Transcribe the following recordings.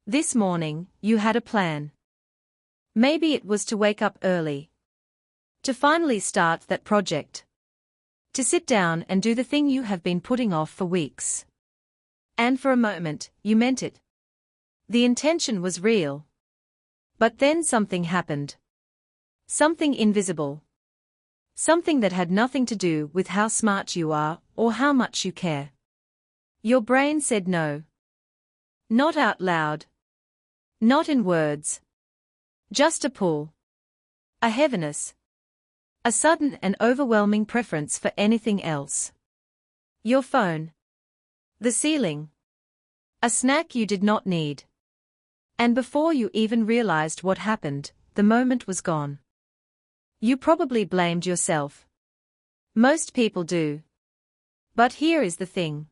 This morning, you had a plan. Maybe it was to wake up early. To finally start that project. To sit down and do the thing you have been putting off for weeks. And for a moment, you meant it. The intention was real. But then something happened. Something invisible. Something that had nothing to do with how smart you are or how much you care. Your brain said no. Not out loud. Not in words. Just a pull. A heaviness. A sudden and overwhelming preference for anything else. Your phone. The ceiling. A snack you did not need. And before you even realized what happened, the moment was gone. You probably blamed yourself. Most people do. But here is the thing.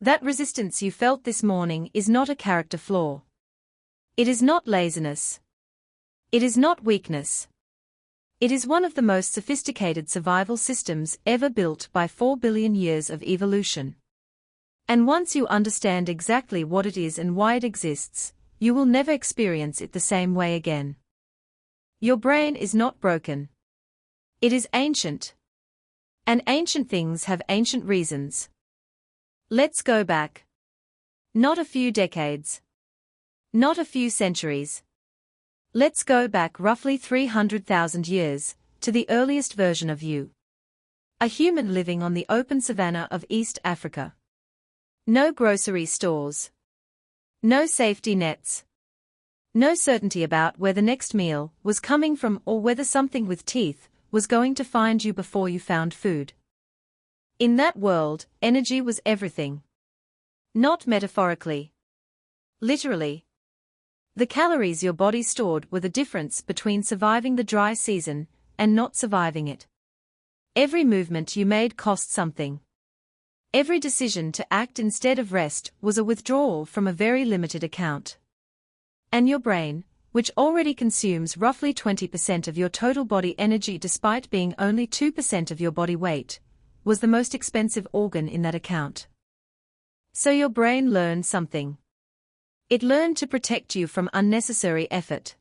That resistance you felt this morning is not a character flaw. It is not laziness. It is not weakness. It is one of the most sophisticated survival systems ever built by 4 billion years of evolution. And once you understand exactly what it is and why it exists, you will never experience it the same way again. Your brain is not broken. It is ancient. And ancient things have ancient reasons. Let's go back. Not a few decades. Not a few centuries. Let's go back roughly 300,000 years, to the earliest version of you. A human living on the open savanna of East Africa. No grocery stores. No safety nets. No certainty about where the next meal was coming from or whether something with teeth was going to find you before you found food. In that world, energy was everything. Not metaphorically. Literally. The calories your body stored were the difference between surviving the dry season and not surviving it. Every movement you made cost something. Every decision to act instead of rest was a withdrawal from a very limited account. And your brain, which already consumes roughly 20% of your total body energy despite being only 2% of your body weight, was the most expensive organ in that account. So your brain learned something. It learned to protect you from unnecessary effort.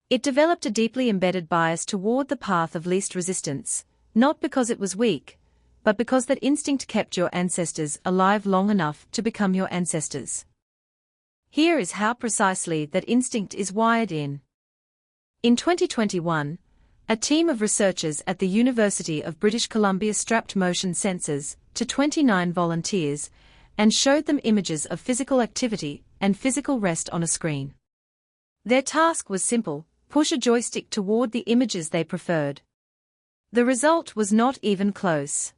It developed a deeply embedded bias toward the path of least resistance, not because it was weak, but because that instinct kept your ancestors alive long enough to become your ancestors. Here is how precisely that instinct is wired in. In 2021, a team of researchers at the University of British Columbia strapped motion sensors to 29 volunteers and showed them images of physical activity and physical rest on a screen. Their task was simple: push a joystick toward the images they preferred. The result was not even close.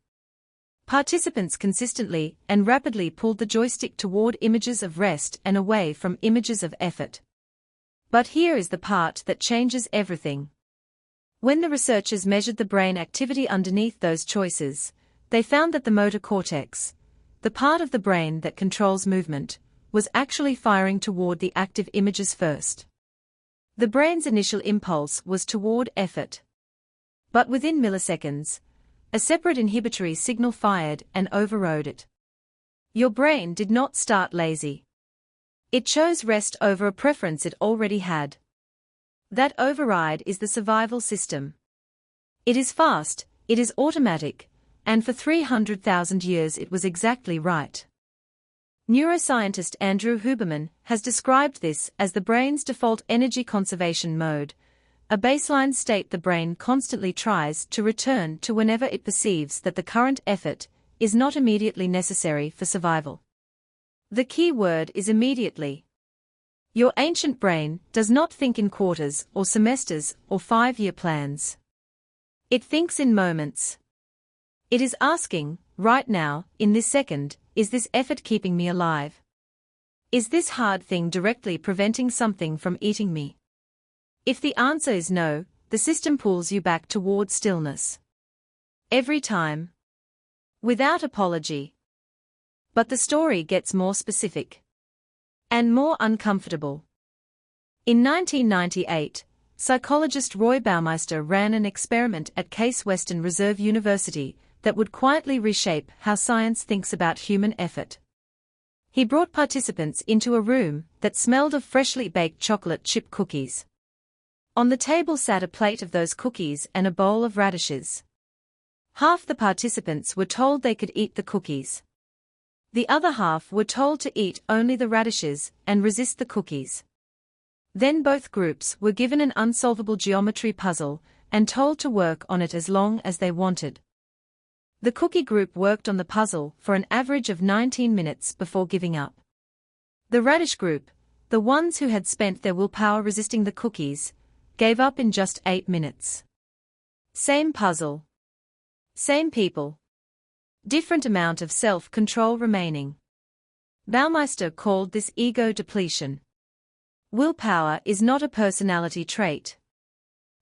Participants consistently and rapidly pulled the joystick toward images of rest and away from images of effort. But here is the part that changes everything. When the researchers measured the brain activity underneath those choices, they found that the motor cortex, the part of the brain that controls movement, was actually firing toward the active images first. The brain's initial impulse was toward effort. But within milliseconds, a separate inhibitory signal fired and overrode it. Your brain did not start lazy. It chose rest over a preference it already had. That override is the survival system. It is fast, it is automatic, and for 300,000 years it was exactly right. Neuroscientist Andrew Huberman has described this as the brain's default energy conservation mode, a baseline state the brain constantly tries to return to whenever it perceives that the current effort is not immediately necessary for survival. The key word is immediately. Your ancient brain does not think in quarters or semesters or 5-year plans. It thinks in moments. It is asking, right now, in this second, is this effort keeping me alive? Is this hard thing directly preventing something from eating me? If the answer is no, the system pulls you back toward stillness. Every time. Without apology. But the story gets more specific. And more uncomfortable. In 1998, psychologist Roy Baumeister ran an experiment at Case Western Reserve University that would quietly reshape how science thinks about human effort. He brought participants into a room that smelled of freshly baked chocolate chip cookies. On the table sat a plate of those cookies and a bowl of radishes. Half the participants were told they could eat the cookies. The other half were told to eat only the radishes and resist the cookies. Then both groups were given an unsolvable geometry puzzle and told to work on it as long as they wanted. The cookie group worked on the puzzle for an average of 19 minutes before giving up. The radish group, the ones who had spent their willpower resisting the cookies, gave up in just 8 minutes. Same puzzle. Same people. Different amount of self-control remaining. Baumeister called this ego depletion. Willpower is not a personality trait.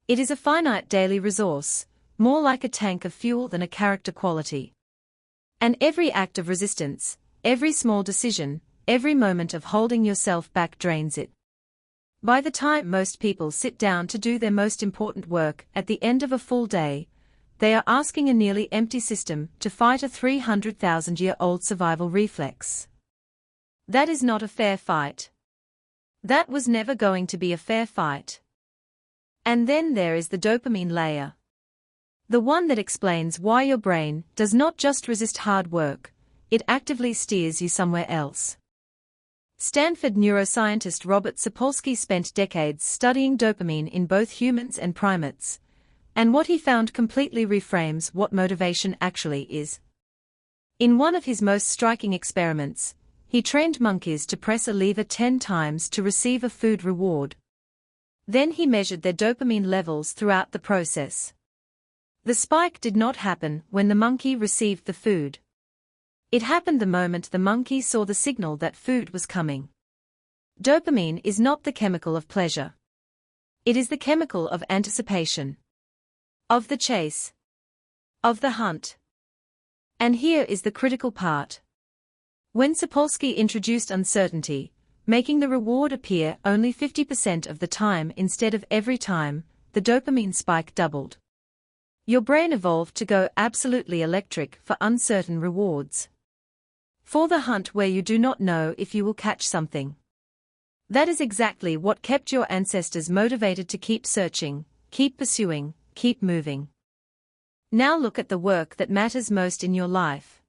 It is a finite daily resource, more like a tank of fuel than a character quality. And every act of resistance, every small decision, every moment of holding yourself back drains it. By the time most people sit down to do their most important work at the end of a full day, they are asking a nearly empty system to fight a 300,000-year-old survival reflex. That is not a fair fight. That was never going to be a fair fight. And then there is the dopamine layer. The one that explains why your brain does not just resist hard work, it actively steers you somewhere else. Stanford neuroscientist Robert Sapolsky spent decades studying dopamine in both humans and primates, and what he found completely reframes what motivation actually is. In one of his most striking experiments, he trained monkeys to press a lever 10 times to receive a food reward. Then he measured their dopamine levels throughout the process. The spike did not happen when the monkey received the food. It happened the moment the monkey saw the signal that food was coming. Dopamine is not the chemical of pleasure. It is the chemical of anticipation. Of the chase. Of the hunt. And here is the critical part. When Sapolsky introduced uncertainty, making the reward appear only 50% of the time instead of every time, the dopamine spike doubled. Your brain evolved to go absolutely electric for uncertain rewards. For the hunt where you do not know if you will catch something. That is exactly what kept your ancestors motivated to keep searching, keep pursuing, keep moving. Now look at the work that matters most in your life.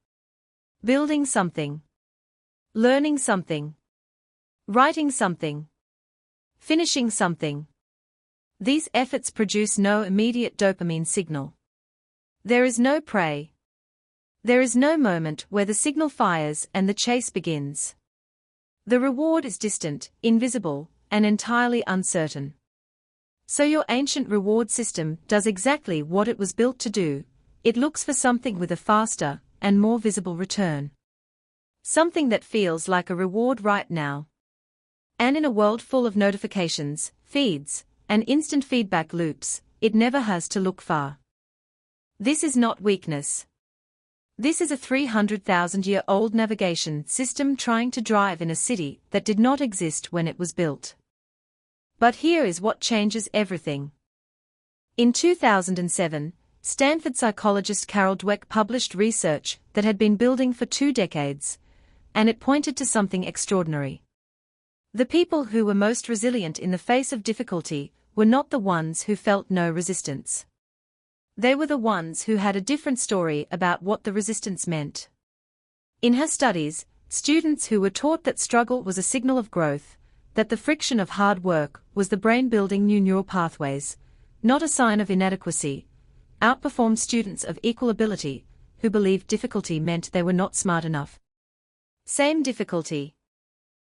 Building something. Learning something. Writing something. Finishing something. These efforts produce no immediate dopamine signal. There is no prey. There is no moment where the signal fires and the chase begins. The reward is distant, invisible, and entirely uncertain. So your ancient reward system does exactly what it was built to do. It looks for something with a faster and more visible return. Something that feels like a reward right now. And in a world full of notifications, feeds, and instant feedback loops, it never has to look far. This is not weakness. This is a 300,000-year-old navigation system trying to drive in a city that did not exist when it was built. But here is what changes everything. In 2007, Stanford psychologist Carol Dweck published research that had been building for 2 decades, and it pointed to something extraordinary. The people who were most resilient in the face of difficulty were not the ones who felt no resistance. They were the ones who had a different story about what the resistance meant. In her studies, students who were taught that struggle was a signal of growth, that the friction of hard work was the brain building new neural pathways, not a sign of inadequacy, outperformed students of equal ability, who believed difficulty meant they were not smart enough. Same difficulty.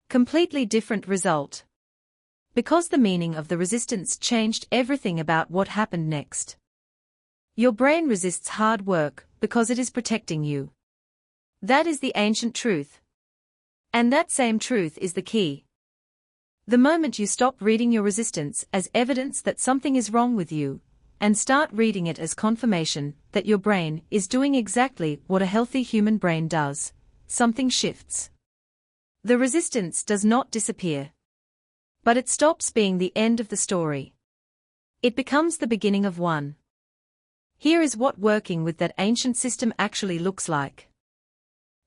Completely different result. Because the meaning of the resistance changed everything about what happened next. Your brain resists hard work because it is protecting you. That is the ancient truth. And that same truth is the key. The moment you stop reading your resistance as evidence that something is wrong with you, and start reading it as confirmation that your brain is doing exactly what a healthy human brain does, something shifts. The resistance does not disappear. But it stops being the end of the story. It becomes the beginning of one. Here is what working with that ancient system actually looks like.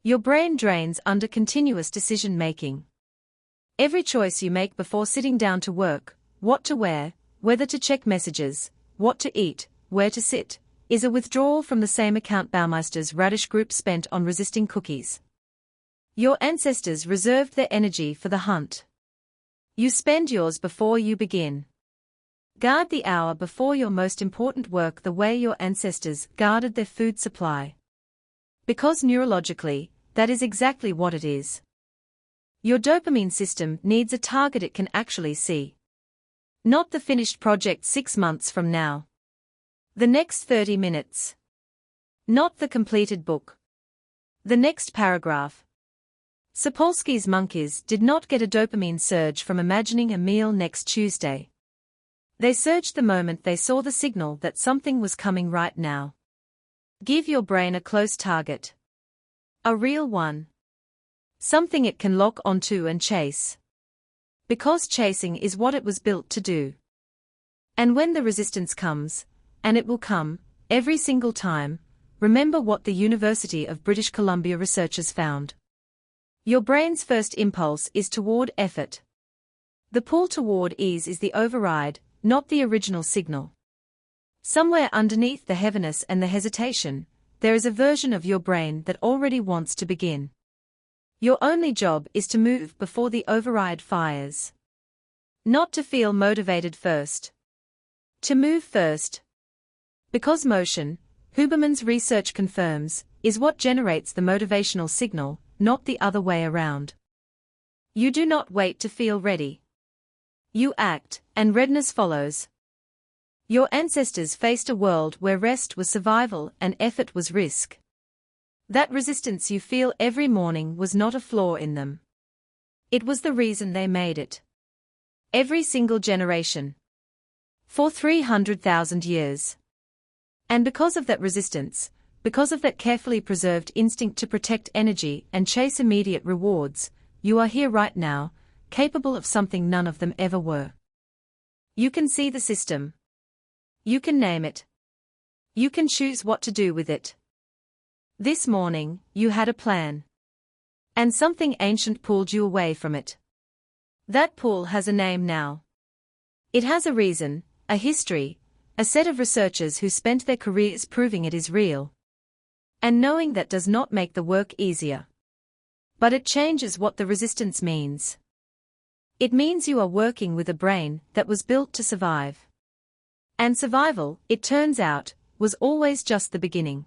Your brain drains under continuous decision-making. Every choice you make before sitting down to work, what to wear, whether to check messages, what to eat, where to sit, is a withdrawal from the same account Baumeister's radish group spent on resisting cookies. Your ancestors reserved their energy for the hunt. You spend yours before you begin. Guard the hour before your most important work the way your ancestors guarded their food supply. Because neurologically, that is exactly what it is. Your dopamine system needs a target it can actually see. Not the finished project 6 months from now. The next 30 minutes. Not the completed book. The next paragraph. Sapolsky's monkeys did not get a dopamine surge from imagining a meal next Tuesday. They surged the moment they saw the signal that something was coming right now. Give your brain a close target. A real one. Something it can lock onto and chase. Because chasing is what it was built to do. And when the resistance comes, and it will come, every single time, remember what the University of British Columbia researchers found. Your brain's first impulse is toward effort. The pull toward ease is the override, not the original signal. Somewhere underneath the heaviness and the hesitation, there is a version of your brain that already wants to begin. Your only job is to move before the override fires. Not to feel motivated first. To move first. Because motion, Huberman's research confirms, is what generates the motivational signal, not the other way around. You do not wait to feel ready. You act, and readiness follows. Your ancestors faced a world where rest was survival and effort was risk. That resistance you feel every morning was not a flaw in them. It was the reason they made it. Every single generation. For 300,000 years. And because of that resistance, because of that carefully preserved instinct to protect energy and chase immediate rewards, you are here right now, capable of something none of them ever were. You can see the system. You can name it. You can choose what to do with it. This morning, you had a plan. And something ancient pulled you away from it. That pull has a name now. It has a reason, a history, a set of researchers who spent their careers proving it is real. And knowing that does not make the work easier. But it changes what the resistance means. It means you are working with a brain that was built to survive. And survival, it turns out, was always just the beginning.